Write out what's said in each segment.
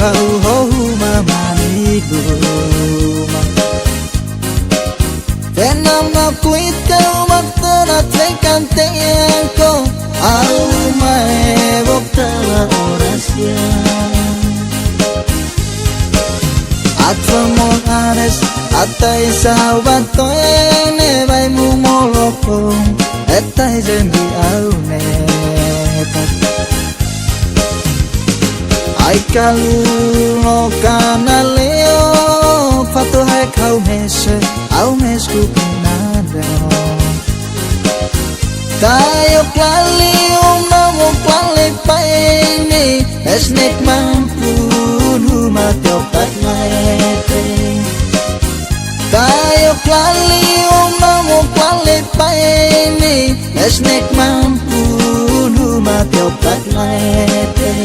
kau hohu mamani duma Tenam na kuit kau maktana tekan tengko Au mae boktala orasya Atwa mon ares atai sahabat toene vai mu molokong etai zembi au nekat Ai kalu no kana leo fato hai kau mese au mesku pinada Tayo klali umamu klali paini esnek mampu numa teopat maete Tayo klali umamu klali paini esnek mampu numa teopat maete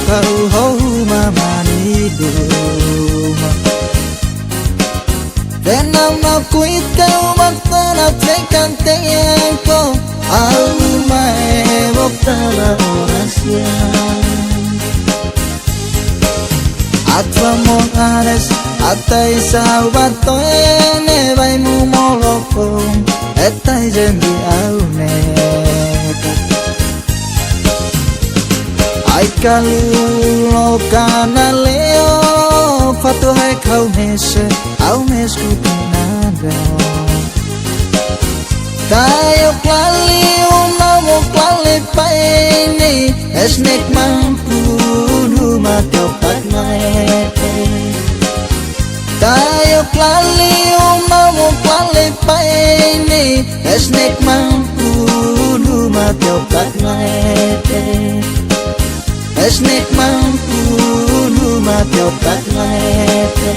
Kau hohu mamani duma Tenam na kuit kau maktana tekan tengko Au mae boktala orasya Atwa mon ares atai sahabat toene vai mu molokong etai zembi au nekat Ai kalu no kana leo fato hai kau mese au mesku pinada Tayo klali umamu klali paini esnek mampu numa teopat maete Tayo klali umamu klali paini esnek mampu numa teopat maete Esnek mampu numa teopat maete